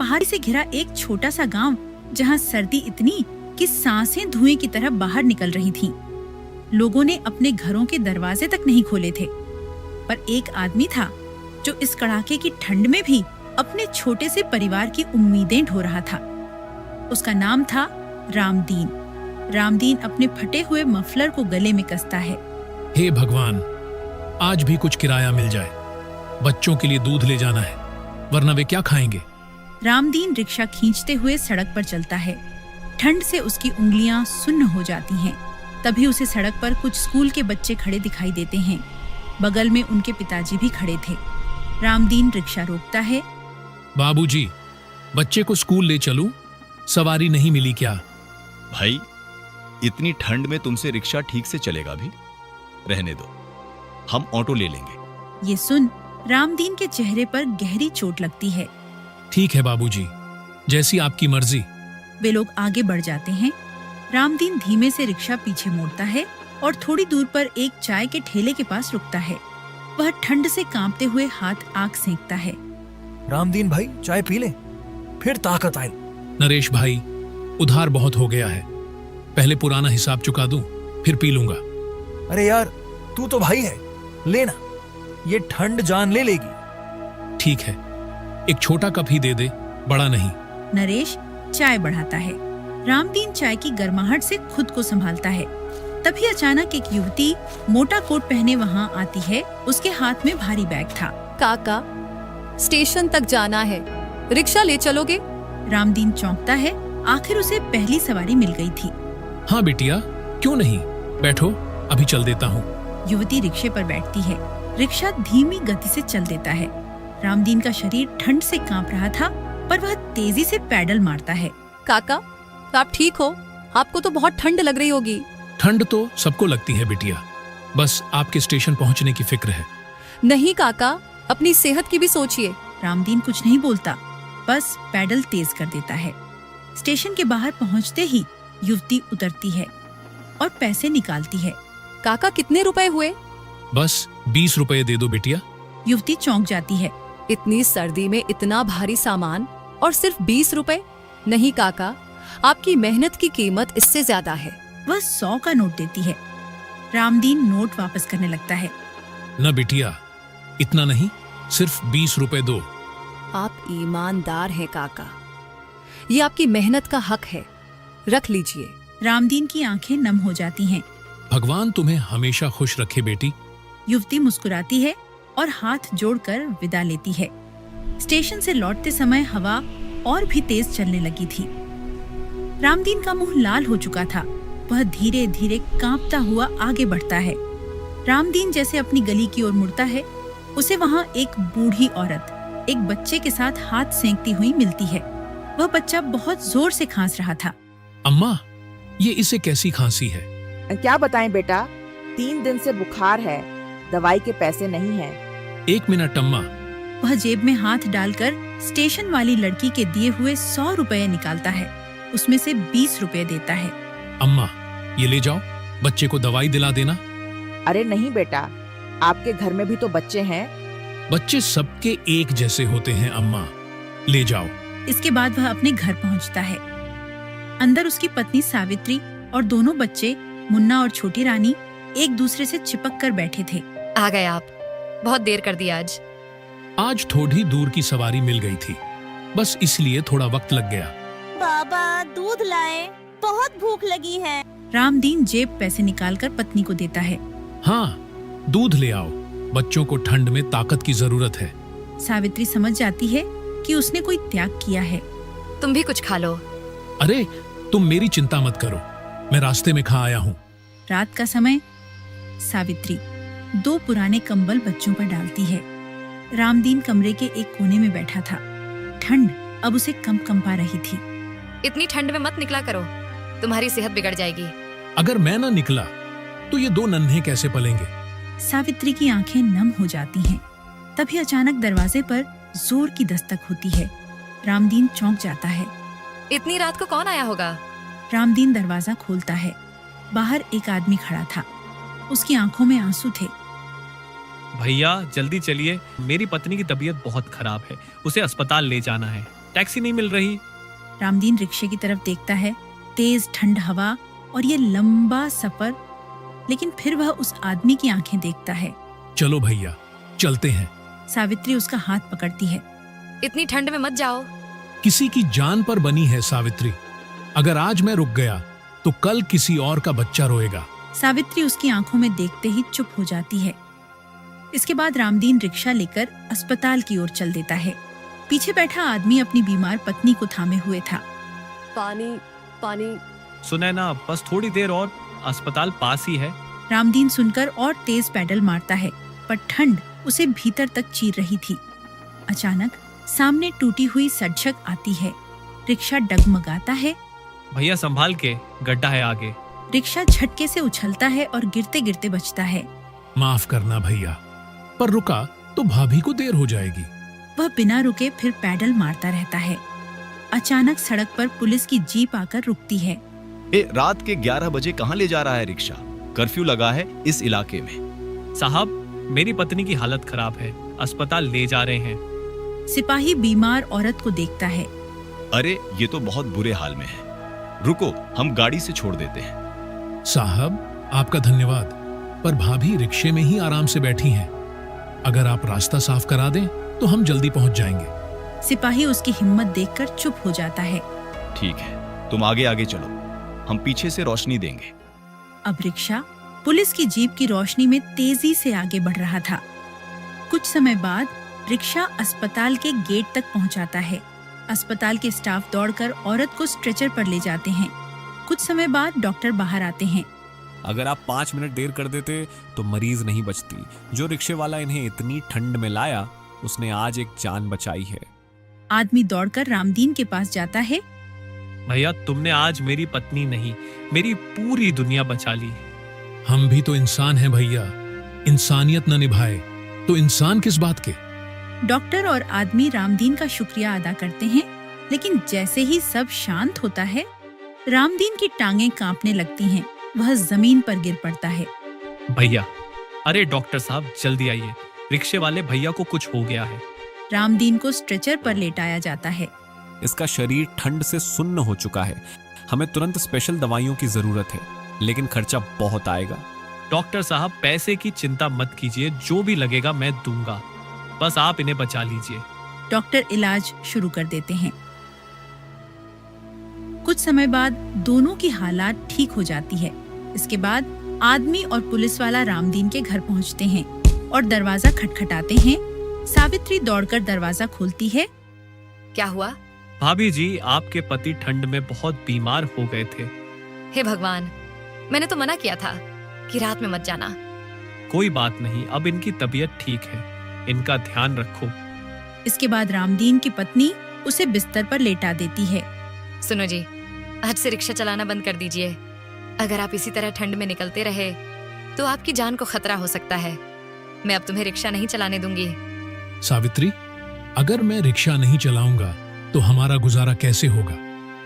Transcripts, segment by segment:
पहाड़ी से घिरा एक छोटा सा गांव, जहां सर्दी इतनी कि सांसें धुएं की तरह बाहर निकल रही थीं। लोगों ने अपने घरों के दरवाजे तक नहीं खोले थे, पर एक आदमी था जो इस कड़ाके की ठंड में भी अपने छोटे से परिवार की उम्मीदें ढो रहा था। उसका नाम था रामदीन। रामदीन अपने फटे हुए मफलर को गले में कसता है। हे भगवान, आज भी कुछ किराया मिल जाए। बच्चों के लिए दूध ले जाना है, वरना वे क्या खाएंगे। रामदीन रिक्शा खींचते हुए सड़क पर चलता है। ठंड से उसकी उंगलियां सुन्न हो जाती हैं। तभी उसे सड़क पर कुछ स्कूल के बच्चे खड़े दिखाई देते हैं। बगल में उनके पिताजी भी खड़े थे। रामदीन रिक्शा रोकता है। बाबूजी, बच्चे को स्कूल ले चलूं? सवारी नहीं मिली क्या? भाई, इतनी ठंड में तुमसे रिक्शा ठीक से चलेगा भी? रहने दो, हम ऑटो ले लेंगे। ये सुन रामदीन के चेहरे पर गहरी चोट लगती है। ठीक है बाबूजी, जैसी आपकी मर्जी। वे लोग आगे बढ़ जाते हैं। रामदीन धीमे से रिक्शा पीछे मोड़ता है और थोड़ी दूर पर एक चाय के ठेले के पास रुकता है। वह ठंड से कांपते हुए हाथ आग सेंकता है। रामदीन भाई, चाय पी ले, फिर ताकत आए। नरेश भाई, उधार बहुत हो गया है। पहले पुराना हिसाब चुका दूं, फिर पी लूंगा। अरे यार, तू तो भाई है, लेना, ये ठंड जान ले लेगी। ठीक है, एक छोटा कप ही दे दे, बड़ा नहीं। नरेश चाय बढ़ाता है। रामदीन चाय की गर्माहट से खुद को संभालता है। तभी अचानक एक युवती मोटा कोट पहने वहां आती है। उसके हाथ में भारी बैग था। काका, स्टेशन तक जाना है, रिक्शा ले चलोगे? रामदीन चौंकता है। आखिर उसे पहली सवारी मिल गई थी। हाँ बिटिया, क्यों नहीं, बैठो, अभी चल देता हूँ। युवती रिक्शे पर बैठती है। रिक्शा धीमी गति से चल देता है। रामदीन का शरीर ठंड से कांप रहा था, पर वह तेजी से पैडल मारता है। काका, आप ठीक हो? आपको तो बहुत ठंड लग रही होगी। ठंड तो सबको लगती है बिटिया, बस आपके स्टेशन पहुँचने की फिक्र है। नहीं काका, अपनी सेहत की भी सोचिए। रामदीन कुछ नहीं बोलता, बस पैडल तेज कर देता है। स्टेशन के बाहर पहुंचते ही युवती उतरती है और पैसे निकालती है। काका, कितने रुपए हुए? बस 20 रुपए दे दो बिटिया। युवती चौंक जाती है। इतनी सर्दी में इतना भारी सामान और सिर्फ 20 रुपए? नहीं काका, आपकी मेहनत की कीमत इससे ज्यादा है। वह 100 का नोट देती है। रामदीन नोट वापस करने लगता है। न बिटिया, इतना नहीं, सिर्फ 20 रुपए दो। आप ईमानदार हैं काका, ये आपकी मेहनत का हक है, रख लीजिए। रामदीन की आंखें नम हो जाती हैं। भगवान तुम्हें हमेशा खुश रखे बेटी। युवती मुस्कुराती है और हाथ जोड़कर विदा लेती है। स्टेशन से लौटते समय हवा और भी तेज चलने लगी थी। रामदीन का मुंह लाल हो चुका था। वह धीरे धीरे कांपता हुआ आगे बढ़ता है। रामदीन जैसे अपनी गली की ओर मुड़ता है, उसे वहां एक बूढ़ी औरत एक बच्चे के साथ हाथ सेंकती हुई मिलती है। वह बच्चा बहुत जोर से खांस रहा था। अम्मा, ये इसे कैसी खांसी है? क्या बताएं बेटा, 3 दिन से बुखार है, दवाई के पैसे नहीं हैं। 1 मिनट अम्मा। वह जेब में हाथ डालकर स्टेशन वाली लड़की के दिए हुए 100 रुपए निकालता है। उसमें से 20 रुपए देता है। अम्मा, ये ले जाओ, बच्चे को दवाई दिला देना। अरे नहीं बेटा, आपके घर में भी तो बच्चे हैं। बच्चे सबके एक जैसे होते हैं अम्मा, ले जाओ। इसके बाद वह अपने घर पहुंचता है। अंदर उसकी पत्नी सावित्री और दोनों बच्चे मुन्ना और छोटी रानी एक दूसरे से चिपक कर बैठे थे। आ गए आप, बहुत देर कर दी आज। आज थोड़ी दूर की सवारी मिल गई थी, बस इसलिए थोड़ा वक्त लग गया। बाबा, दूध लाए, बहुत भूख लगी है। रामदीन जेब पैसे निकालकर पत्नी को देता है। हाँ, दूध ले आओ, बच्चों को ठंड में ताकत की जरूरत है। सावित्री समझ जाती है कि उसने कोई त्याग किया है। तुम भी कुछ खा लो। अरे, तुम मेरी चिंता मत करो, मैं रास्ते में खा आया हूँ। रात का समय। सावित्री 2 पुराने कंबल बच्चों पर डालती है। रामदीन कमरे के एक कोने में बैठा था। ठंड अब उसे कंपा रही थी। इतनी ठंड में मत निकला करो, तुम्हारी सेहत बिगड़ जाएगी। अगर मैं ना निकला तो ये 2 नन्हे कैसे पलेंगे? सावित्री की आंखें नम हो जाती हैं। तभी अचानक दरवाजे पर जोर की दस्तक होती है। रामदीन चौंक जाता है। इतनी रात को कौन आया होगा? रामदीन दरवाजा खोलता है। बाहर एक आदमी खड़ा था। उसकी आंखों में आंसू थे। भैया जल्दी चलिए, मेरी पत्नी की तबीयत बहुत खराब है, उसे अस्पताल ले जाना है। टैक्सी नहीं मिल रही। रामदीन रिक्शे की तरफ देखता है। तेज ठंड हवा और ये लंबा सफर, लेकिन फिर वह उस आदमी की आंखें देखता है। चलो भैया, चलते हैं। सावित्री उसका हाथ पकड़ती है। इतनी ठंड में मत जाओ। किसी की जान पर बनी है सावित्री। अगर आज मैं रुक गया तो कल किसी और का बच्चा रोएगा। सावित्री उसकी आंखों में देखते ही चुप हो जाती है। इसके बाद रामदीन रिक्शा लेकर अस्पताल की ओर चल देता है। पीछे बैठा आदमी अपनी बीमार पत्नी को थामे हुए था। पानी पानी। सुनैना, बस थोड़ी देर और, अस्पताल पास ही है। रामदीन सुनकर और तेज पैडल मारता है, पर ठंड उसे भीतर तक चीर रही थी। अचानक सामने टूटी हुई सड़क आती है। रिक्शा डगमगाता है। भैया संभाल के, गड्ढा है आगे। रिक्शा झटके से उछलता है और गिरते गिरते बचता है। माफ करना भैया, पर रुका तो भाभी को देर हो जाएगी। वह बिना रुके फिर पैडल मारता रहता है। अचानक सड़क पर पुलिस की जीप आकर रुकती है। रात के 11 बजे कहाँ ले जा रहा है रिक्शा? कर्फ्यू लगा है इस इलाके में। साहब, मेरी पत्नी की हालत खराब है, अस्पताल ले जा रहे हैं। सिपाही बीमार औरत को देखता है। अरे ये तो बहुत बुरे हाल में है, रुको हम गाड़ी से छोड़ देते हैं। साहब, आपका धन्यवाद, पर भाभी रिक्शे में ही आराम से बैठी हैं। अगर आप रास्ता साफ करा दें तो हम जल्दी पहुंच जाएंगे। सिपाही उसकी हिम्मत देखकर चुप हो जाता है। ठीक है, तुम आगे आगे चलो, हम पीछे से रोशनी देंगे। अब रिक्शा पुलिस की जीप की रोशनी में तेजी से आगे बढ़ रहा था। कुछ समय बाद रिक्शा अस्पताल के गेट तक पहुंचाता है। अस्पताल के स्टाफ दौड़कर औरत को स्ट्रेचर पर ले जाते हैं। कुछ समय बाद डॉक्टर बाहर आते हैं। अगर आप 5 मिनट देर कर देते तो मरीज नहीं बचती। जो रिक्शे वाला इन्हें इतनी ठंड में लाया, उसने आज एक जान बचाई है। आदमी दौड़कर रामदीन के पास जाता है। भैया, तुमने आज मेरी पत्नी नहीं, मेरी पूरी दुनिया बचा ली। हम भी तो इंसान हैं भैया, इंसानियत न निभाए तो इंसान किस बात के। डॉक्टर और आदमी रामदीन का शुक्रिया अदा करते हैं, लेकिन जैसे ही सब शांत होता है, रामदीन की टांगें कांपने लगती हैं। वह जमीन पर गिर पड़ता है। भैया, अरे डॉक्टर साहब जल्दी आइए, रिक्शे वाले भैया को कुछ हो गया है। रामदीन को स्ट्रेचर पर लेटाया जाता है। इसका शरीर ठंड से सुन्न हो चुका है। हमें तुरंत स्पेशल दवाइयों की जरूरत है, लेकिन खर्चा बहुत आएगा। डॉक्टर साहब, पैसे की चिंता मत कीजिए, जो भी लगेगा मैं दूंगा, बस आप इन्हें बचा लीजिए। डॉक्टर इलाज शुरू कर देते हैं। कुछ समय बाद दोनों की हालात ठीक हो जाती है। इसके बाद आदमी और पुलिस वाला रामदीन के घर पहुंचते हैं और दरवाजा खटखटाते हैं। सावित्री दौड़कर दरवाजा खोलती है। क्या हुआ? भाभी जी, आपके पति ठंड में बहुत बीमार हो गए थे। हे भगवान, मैंने तो मना किया था कि रात में मत जाना। कोई बात नहीं, अब इनकी तबीयत ठीक है, इनका ध्यान रखो। इसके बाद रामदीन की पत्नी उसे बिस्तर पर लेटा देती है। सुनो जी, आज से रिक्शा चलाना बंद कर दीजिए। अगर आप इसी तरह ठंड में निकलते रहे तो आपकी जान को खतरा हो सकता है। मैं अब तुम्हें रिक्शा नहीं चलाने दूंगी। सावित्री, अगर मैं रिक्शा नहीं चलाऊंगा तो हमारा गुजारा कैसे होगा?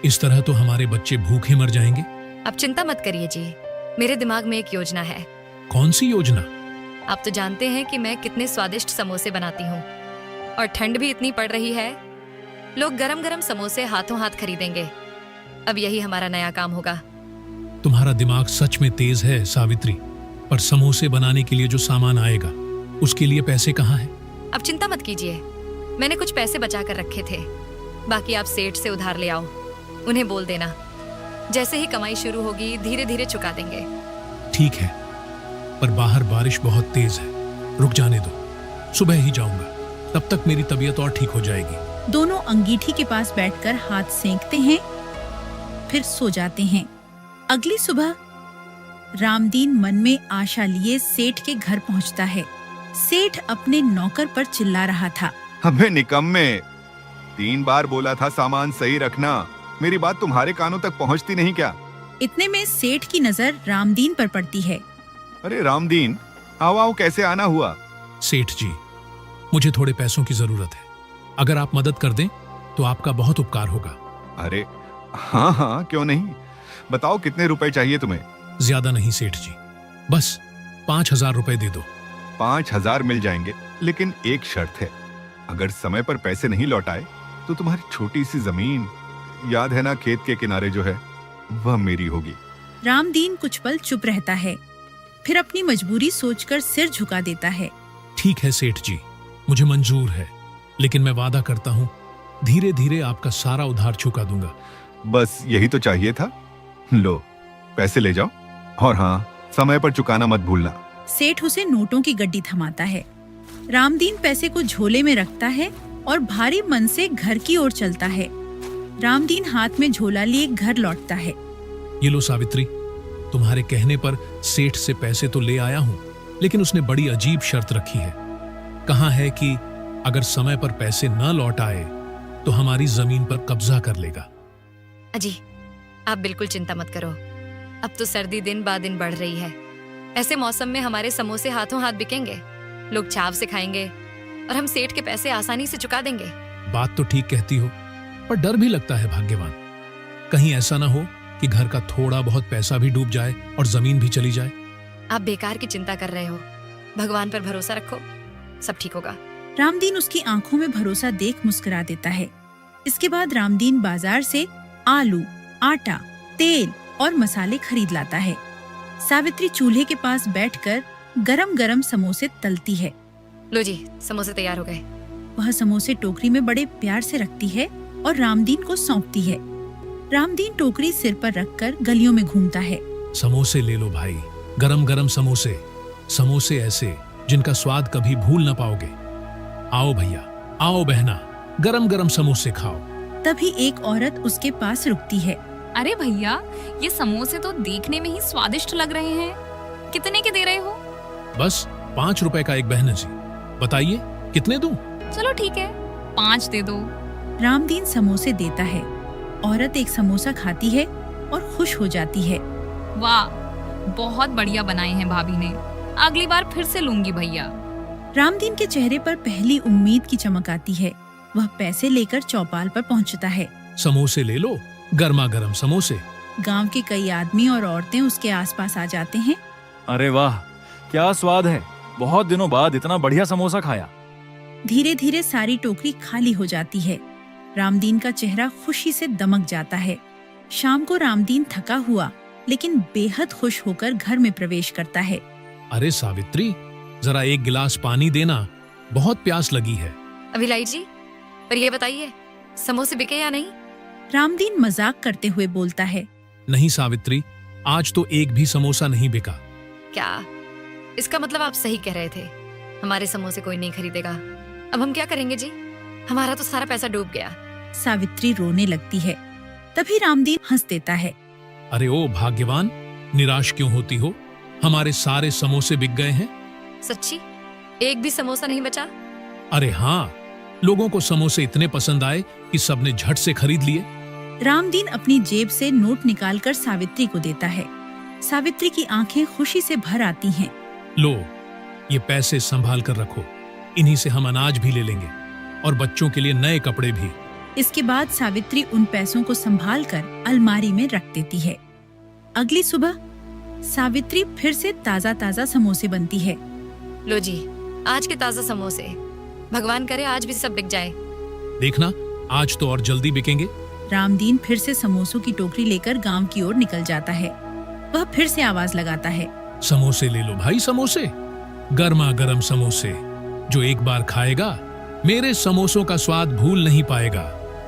इस तरह तो हमारे बच्चे भूखे मर जाएंगे। अब चिंता मत करिए जी, मेरे दिमाग में एक योजना है। कौन सी योजना? आप तो जानते हैं कि मैं कितने स्वादिष्ट समोसे बनाती हूँ, और ठंड भी इतनी पड़ रही है, लोग गरम गरम समोसे हाथों हाथ खरीदेंगे। अब यही हमारा नया काम होगा। तुम्हारा दिमाग सच में तेज है सावित्री, पर समोसे बनाने के लिए जो सामान आएगा उसके लिए पैसे कहाँ हैं? अब चिंता मत कीजिए, मैंने कुछ पैसे बचा कर रखे थे, बाकी आप सेठ से उधार ले आओ। उन्हें बोल देना, जैसे ही कमाई शुरू होगी धीरे धीरे चुका देंगे। ठीक है, पर बाहर बारिश बहुत तेज है, रुक जाने दो, सुबह ही जाऊंगा, तब तक मेरी तबीयत और ठीक हो जाएगी। दोनों अंगीठी के पास बैठकर हाथ सेंकते हैं, फिर सो जाते हैं। अगली सुबह रामदीन मन में आशा लिए सेठ के घर पहुंचता है। सेठ अपने नौकर पर चिल्ला रहा था। हमें निकम्मे, 3 बार बोला था सामान सही रखना, मेरी बात तुम्हारे कानों तक पहुंचती नहीं क्या? इतने में सेठ की नजर रामदीन पर पड़ती है। अरे रामदीन, आओ कैसे आना हुआ? सेठ जी, मुझे थोड़े पैसों की जरूरत है, अगर आप मदद कर दें तो आपका बहुत उपकार होगा। अरे हाँ, क्यों नहीं, बताओ कितने रुपए चाहिए तुम्हें? ज्यादा नहीं सेठ जी, बस 5,000 रुपए दे दो। 5,000 मिल जाएंगे, लेकिन एक शर्त है, अगर समय पर पैसे नहीं लौटाए तो तुम्हारी छोटी सी जमीन, याद है ना, खेत के किनारे जो है, वह मेरी होगी। रामदीन कुछ पल चुप रहता है, फिर अपनी मजबूरी सोचकर सिर झुका देता है। ठीक है सेठ जी, मुझे मंजूर है, लेकिन मैं वादा करता हूँ धीरे धीरे आपका सारा उधार चुका दूंगा। बस यही तो चाहिए था। लो, पैसे ले जाओ, और हाँ, समय पर चुकाना मत भूलना। सेठ उसे नोटों की गड्डी थमाता है। रामदीन पैसे को झोले में रखता है और भारी मन से घर की ओर चलता है। रामदीन हाथ में झोला लिए घर लौटता है। ये लो सावित्री, तुम्हारे कहने पर सेठ से पैसे तो ले आया हूँ, लेकिन उसने बड़ी अजीब शर्त रखी है। कहा है कि अगर समय पर पैसे न लौट आए तो हमारी जमीन पर कब्जा कर लेगा। अजी, आप बिल्कुल चिंता मत करो। अब तो सर्दी दिन ब दिन बढ़ रही है। ऐसे मौसम में हमारे समोसे हाथों हाथ बिकेंगे, लोग चाव से खाएंगे और हम सेठ के पैसे आसानी से चुका देंगे। बात तो ठीक कहती हो, पर डर भी लगता है भाग्यवान। कहीं ऐसा ना हो कि घर का थोड़ा बहुत पैसा भी डूब जाए और जमीन भी चली जाए। आप बेकार की चिंता कर रहे हो, भगवान पर भरोसा रखो, सब ठीक होगा। रामदीन उसकी आंखों में भरोसा देख मुस्कुरा देता है। इसके बाद रामदीन बाजार से आलू, आटा, तेल और मसाले खरीद लाता है। सावित्री चूल्हे के पास बैठकर गरम गरम समोसे तलती है। लो जी, समोसे तैयार हो गए। वह समोसे टोकरी में बड़े प्यार से रखती है और रामदीन को सौंपती है। रामदीन टोकरी सिर पर रखकर गलियों में घूमता है। समोसे ले लो भाई, गरम गरम समोसे, समोसे ऐसे जिनका स्वाद कभी भूल न पाओगे। आओ भैया, आओ बहना, गरम गरम समोसे खाओ। तभी एक औरत उसके पास रुकती है। अरे भैया, ये समोसे तो देखने में ही स्वादिष्ट लग रहे हैं। कितने के दे रहे हो? बस 5 रुपए का एक, बहन जी। बताइए कितने दूं? चलो ठीक है, 5 दे दो। रामदीन समोसे देता है। औरत एक समोसा खाती है और खुश हो जाती है। वाह, बहुत बढ़िया बनाए हैं भाभी ने। अगली बार फिर से लूंगी भैया। रामदीन के चेहरे पर पहली उम्मीद की चमक आती है। वह पैसे लेकर चौपाल पर पहुंचता है। समोसे ले लो, गर्मा गर्म समोसे। गांव के कई आदमी और औरतें उसके आसपास आ जाते हैं। अरे वाह, क्या स्वाद है, बहुत दिनों बाद इतना बढ़िया समोसा खाया। धीरे धीरे सारी टोकरी खाली हो जाती है। रामदीन का चेहरा खुशी से दमक जाता है। शाम को रामदीन थका हुआ लेकिन बेहद खुश होकर घर में प्रवेश करता है। अरे सावित्री, जरा एक गिलास पानी देना, बहुत प्यास लगी है। अभिलाई जी, पर ये बताइए, समोसे बिके या नहीं? रामदीन मजाक करते हुए बोलता है। नहीं सावित्री, आज तो एक भी समोसा नहीं बिका। क्या? इसका मतलब आप सही कह रहे थे, हमारे समोसे कोई नहीं खरीदेगा। अब हम क्या करेंगे जी? हमारा तो सारा पैसा डूब गया। सावित्री रोने लगती है। तभी रामदीन हंस देता है। अरे ओ भाग्यवान, निराश क्यों होती हो? हमारे सारे समोसे बिक गए हैं। सच्ची? एक भी समोसा नहीं बचा? अरे हाँ, लोगों को समोसे इतने पसंद आए कि सबने झट से खरीद लिए। रामदीन अपनी जेब से नोट निकालकर सावित्री को देता है। सावित्री की आंखें खुशी से भर आती हैं। लो, ये पैसे संभाल कर रखो, इन्हीं से हम अनाज भी ले लेंगे और बच्चों के लिए नए कपड़े भी। इसके बाद सावित्री उन पैसों को संभालकर अलमारी में रख देती है। अगली सुबह सावित्री फिर से ताजा ताजा समोसे बनती है। लो जी, आज के ताजा समोसे, भगवान करे आज भी सब बिक जाए। देखना, आज तो और जल्दी बिकेंगे। रामदीन फिर से समोसों की टोकरी लेकर गांव की ओर निकल जाता है। वह फिर से आवाज लगाता है। समोसे ले लो भाई, समोसे, गर्मा गर्म समोसे। जो एक बार खाएगा मेरे समोसों का स्वाद भूल नहीं पाएगा।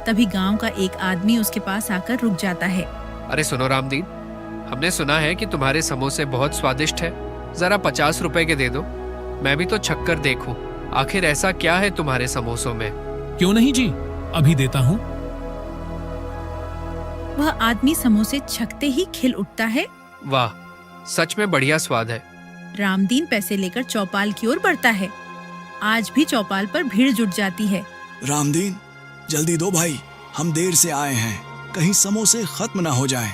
तभी गांव का एक आदमी उसके पास आकर रुक जाता है। अरे सुनो रामदीन, हमने सुना है कि तुम्हारे समोसे बहुत स्वादिष्ट है। जरा 50 रुपए के दे दो, मैं भी तो छक्कर देखूं। आखिर ऐसा क्या है तुम्हारे समोसों में? क्यों नहीं जी, अभी देता हूँ। वह आदमी समोसे छकते ही खिल उठता है। वाह, सच में बढ़िया स्वाद है। रामदीन पैसे लेकर चौपाल की ओर बढ़ता है। आज भी चौपाल पर भीड़ जुट जाती है। रामदीन, जल्दी दो भाई, हम देर से आए हैं, कहीं समोसे खत्म ना हो जाएं।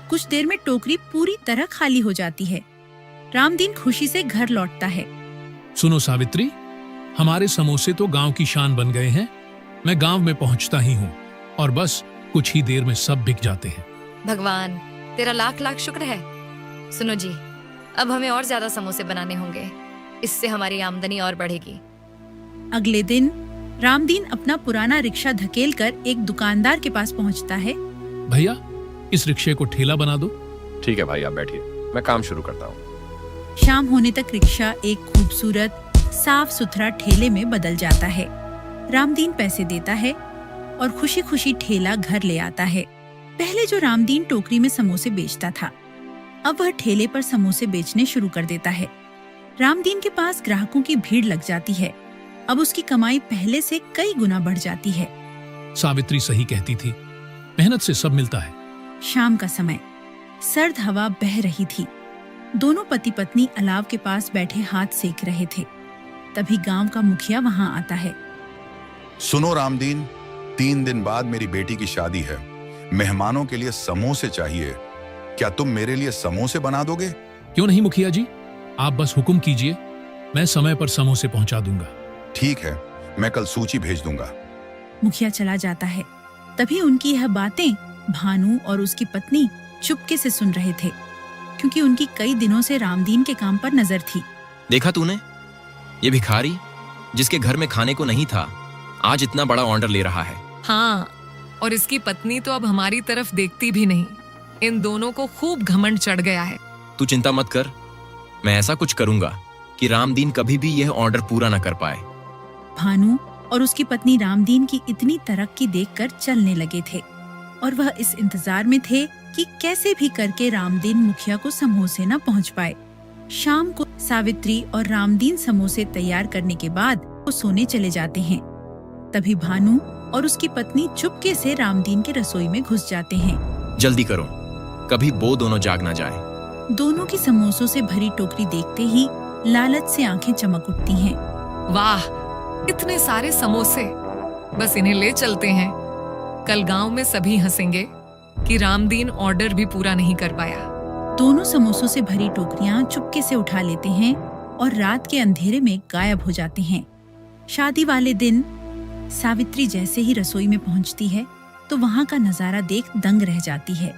कुछ देर में टोकरी पूरी तरह खाली हो जाती है। रामदीन खुशी से घर लौटता है। सुनो सावित्री, हमारे समोसे तो गांव की शान बन गए हैं। मैं गांव में पहुंचता ही हूँ और बस कुछ ही देर में सब बिक जाते हैं। भगवान तेरा लाख लाख शुक्र है। सुनो जी, अब हमें और ज्यादा समोसे बनाने होंगे, इससे हमारी आमदनी और बढ़ेगी। अगले दिन रामदीन अपना पुराना रिक्शा धकेल कर एक दुकानदार के पास पहुंचता है। भैया, इस रिक्शे को ठेला बना दो। ठीक है भाई, आप बैठिए, मैं काम शुरू करता हूँ। शाम होने तक रिक्शा एक खूबसूरत साफ सुथरा ठेले में बदल जाता है। रामदीन पैसे देता है और खुशी खुशी ठेला घर ले आता है। पहले जो रामदीन टोकरी में समोसे बेचता था, अब वह ठेले पर समोसे बेचने शुरू कर देता है। रामदीन के पास ग्राहकों की भीड़ लग जाती है। अब उसकी कमाई पहले से कई गुना बढ़ जाती है। सावित्री सही कहती थी, मेहनत से सब मिलता है। शाम का समय, सर्द हवा बह रही थी। दोनों पति पत्नी अलाव के पास बैठे हाथ सेक रहे थे। तभी गांव का मुखिया वहां आता है। सुनो रामदीन, 3 दिन बाद मेरी बेटी की शादी है। मेहमानों के लिए समोसे चाहिए। क्या तुम मेरे लिए समोसे बना दोगे? क्यों नहीं मुखिया जी, आप बस हुक्म कीजिए, मैं समय पर समोसे पहुंचा दूंगा। ठीक है, मैं कल सूची भेज दूंगा। मुखिया चला जाता है। तभी उनकी यह बातें भानु और उसकी पत्नी चुपके से सुन रहे थे, क्योंकि उनकी कई दिनों से रामदीन के काम पर नजर थी। देखा तूने, ये भिखारी जिसके घर में खाने को नहीं था, आज इतना बड़ा ऑर्डर ले रहा है। हाँ, और इसकी पत्नी तो अब हमारी तरफ देखती भी नहीं। इन दोनों को खूब घमंड चढ़ गया है। तू चिंता मत कर, मैं ऐसा कुछ करूंगा कि रामदीन कभी भी यह ऑर्डर पूरा न कर पाए। भानु और उसकी पत्नी रामदीन की इतनी तरक्की देखकर चलने लगे थे और वह इस इंतजार में थे कि कैसे भी करके रामदीन मुखिया को समोसे न पहुंच पाए। शाम को सावित्री और रामदीन समोसे तैयार करने के बाद वो सोने चले जाते हैं। तभी भानु और उसकी पत्नी चुपके से रामदीन के रसोई में घुस जाते हैं। जल्दी करो, कभी वो दोनों जाग ना जाए। दोनों की समोसों से भरी टोकरी देखते ही लालच से आंखें चमक उठती हैं। वाह, इतने सारे समोसे, बस इन्हें ले चलते हैं। कल गांव में सभी हंसेंगे कि रामदीन ऑर्डर भी पूरा नहीं कर पाया। दोनों समोसों से भरी टोकरियां चुपके से उठा लेते हैं और रात के अंधेरे में गायब हो जाते हैं। शादी वाले दिन सावित्री जैसे ही रसोई में पहुंचती है तो वहां का नजारा देख दंग रह जाती है,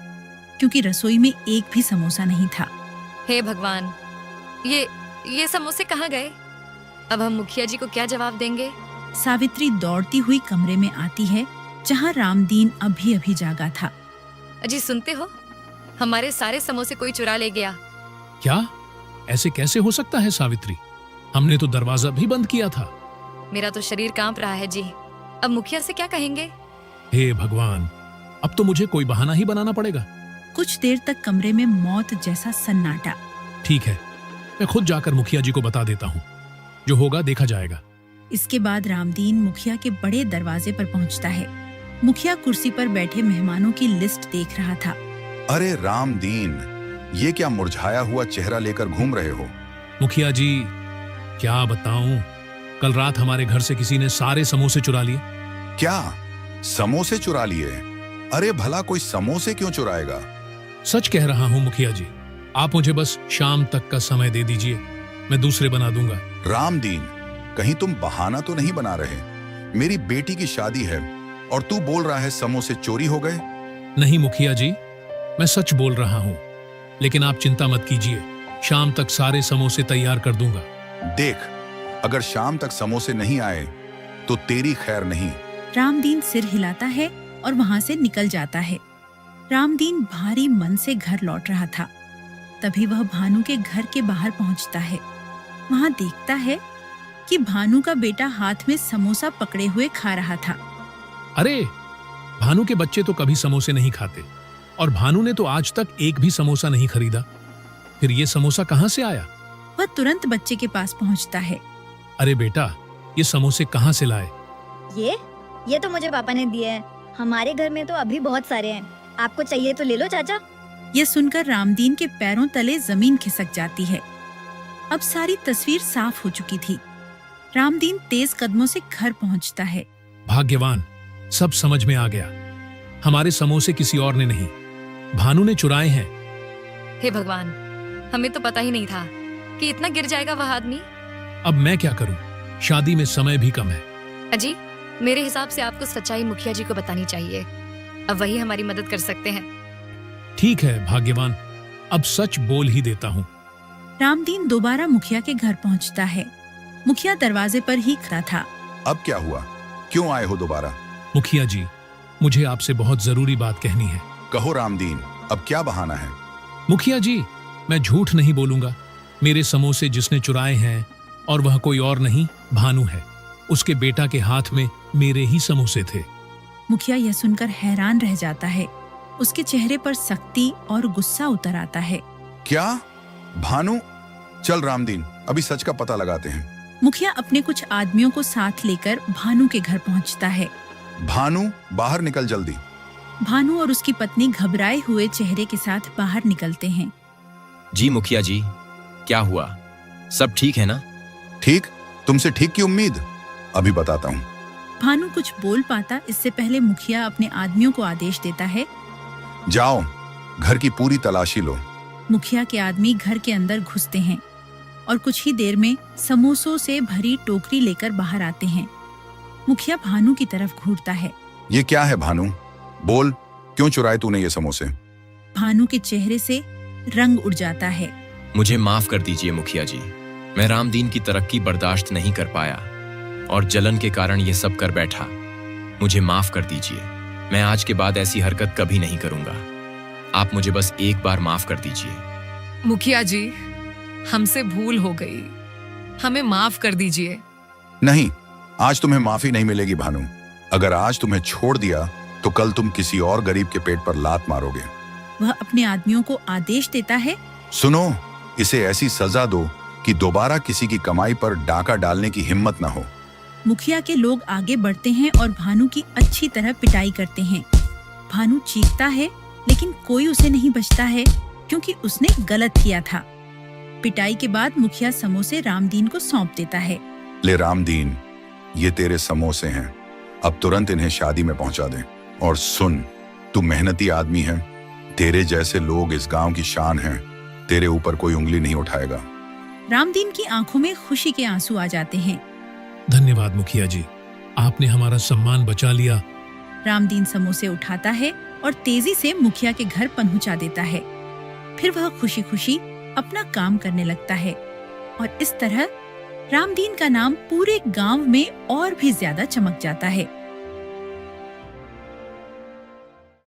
क्योंकि रसोई में एक भी समोसा नहीं था। हे भगवान, ये समोसे कहाँ गए? अब हम मुखिया जी को क्या जवाब देंगे? सावित्री दौड़ती हुई कमरे में आती है जहां रामदीन अभी अभी जागा था। अजी सुनते हो, हमारे सारे समोसे कोई चुरा ले गया। क्या? ऐसे कैसे हो सकता है सावित्री? हमने तो दरवाजा भी बंद किया था। मेरा तो शरीर कांप रहा है जी। अब मुखिया से क्या कहेंगे? हे भगवान, अब तो मुझे कोई बहाना ही बनाना पड़ेगा। कुछ देर तक कमरे में मौत जैसा सन्नाटा। ठीक है, मैं खुद जाकर मुखिया जी को बता देता हूँ। जो होगा देखा जाएगा। इसके बाद रामदीन मुखिया के बड़े दरवाजे पर पहुंचता है। मुखिया कुर्सी पर बैठे मेहमानों की लिस्ट देख रहा था। अरे रामदीन, ये क्या मुरझाया हुआ चेहरा लेकर घूम रहे हो? मुखिया जी, क्या बताऊं, कल रात हमारे घर से किसी ने सारे समोसे चुरा लिए। क्या? समोसे चुरा लिए? अरे भला कोई समोसे क्यों चुराएगा? सच कह रहा हूँ मुखिया जी, आप मुझे बस शाम तक का समय दे दीजिए, मैं दूसरे बना दूंगा। रामदीन, कहीं तुम बहाना तो नहीं बना रहे? मेरी बेटी की शादी है और तू बोल रहा है समोसे चोरी हो गए? नहीं मुखिया जी, मैं सच बोल रहा हूँ, लेकिन आप चिंता मत कीजिए, शाम तक सारे समोसे तैयार कर दूंगा। देख, अगर शाम तक समोसे नहीं आए तो तेरी खैर नहीं। रामदीन सिर हिलाता है और वहां से निकल जाता है। रामदीन भारी मन से घर लौट रहा था। तभी वह भानु के घर के बाहर पहुंचता है। वहां देखता है कि भानु का बेटा हाथ में समोसा पकड़े हुए खा रहा था। अरे, भानु के बच्चे तो कभी समोसे नहीं खाते और भानु ने तो आज तक एक भी समोसा नहीं खरीदा। फिर ये समोसा कहाँ से आया? वह तुरंत बच्चे के पास पहुंचता है। अरे बेटा, ये समोसे कहाँ से लाए? ये तो मुझे पापा ने दिए हैं। हमारे घर में तो अभी बहुत सारे हैं। आपको चाहिए तो ले लो चाचा। यह सुनकर रामदीन के पैरों तले जमीन खिसक जाती है। अब सारी तस्वीर साफ हो चुकी थी। रामदीन तेज कदमों से घर पहुंचता है। भाग्यवान, सब समझ में आ गया। हमारे समोसे किसी और ने नहीं, भानु ने चुराए हैं। हे भगवान, हमें तो पता ही नहीं था कि इतना गिर जाएगा वह आदमी। अब मैं क्या करूं? शादी में समय भी कम है। अजी, मेरे हिसाब से आपको सच्चाई मुखिया जी को बतानी चाहिए। अब वही हमारी मदद कर सकते हैं। ठीक है भाग्यवान, अब सच बोल ही देता हूँ। रामदीन दोबारा मुखिया के घर पहुंचता है। मुखिया दरवाजे पर ही खड़ा था। अब क्या हुआ? क्यों आए हो दोबारा? मुखिया जी, मुझे आपसे बहुत जरूरी बात कहनी है। कहो रामदीन, अब क्या बहाना है? मुखिया जी, मैं झूठ नहीं बोलूंगा। मेरे समोसे जिसने चुराए हैं और वह कोई और नहीं, भानु है। उसके बेटा के हाथ में मेरे ही समोसे थे। मुखिया यह सुनकर हैरान रह जाता है। उसके चेहरे पर सख्ती और गुस्सा उतर आता है। क्या? भानु? चल रामदीन, अभी सच का पता लगाते हैं। मुखिया अपने कुछ आदमियों को साथ लेकर भानु के घर पहुंचता है। भानु, बाहर निकल जल्दी। भानु और उसकी पत्नी घबराए हुए चेहरे के साथ बाहर निकलते हैं। जी मुखिया जी, क्या हुआ? सब ठीक है ना? ठीक? तुमसे ठीक की उम्मीद? अभी बताता हूँ। भानु कुछ बोल पाता इससे पहले मुखिया अपने आदमियों को आदेश देता है, जाओ, घर की पूरी तलाशी लो। मुखिया के आदमी घर के अंदर घुसते हैं और कुछ ही देर में समोसों से भरी टोकरी लेकर बाहर आते हैं। मुखिया भानु की तरफ घूरता है। ये क्या है भानु? बोल, क्यों चुराए तूने ये समोसे? भानु के चेहरे से रंग उड़ जाता है। मुझे माफ कर दीजिए मुखिया जी, मैं रामदीन की तरक्की बर्दाश्त नहीं कर पाया और जलन के कारण ये सब कर बैठा। मुझे माफ कर दीजिए, मैं आज के बाद ऐसी हरकत कभी नहीं करूंगा। आप मुझे बस एक बार माफ कर दीजिए। मुखिया जी, हमसे भूल हो गई, हमें माफ कर दीजिए। नहीं, आज तुम्हें माफी नहीं मिलेगी भानु। अगर आज तुम्हें छोड़ दिया तो कल तुम किसी और गरीब के पेट पर लात मारोगे। वह अपने आदमियों को आदेश देता है, सुनो, इसे ऐसी सजा दो कि दोबारा किसी की कमाई पर डाका डालने की हिम्मत ना हो। मुखिया के लोग आगे बढ़ते हैं और भानु की अच्छी तरह पिटाई करते हैं। भानु चीखता है लेकिन कोई उसे नहीं बचता है क्योंकि उसने गलत किया था। पिटाई के बाद मुखिया समोसे रामदीन को सौंप देता है। ले रामदीन, ये तेरे समोसे हैं, अब तुरंत इन्हें शादी में पहुंचा दे। और सुन, तू मेहनती आदमी है, तेरे जैसे लोग इस गांव की शान हैं, तेरे ऊपर कोई उंगली नहीं उठाएगा। रामदीन की आंखों में खुशी के आंसू आ जाते हैं। धन्यवाद मुखिया जी, आपने हमारा सम्मान बचा लिया। रामदीन समोसे उठाता है और तेजी से मुखिया के घर पहुंचा देता है। फिर वह खुशी खुशी अपना काम करने लगता है और इस तरह रामदीन का नाम पूरे गांव में और भी ज्यादा चमक जाता है।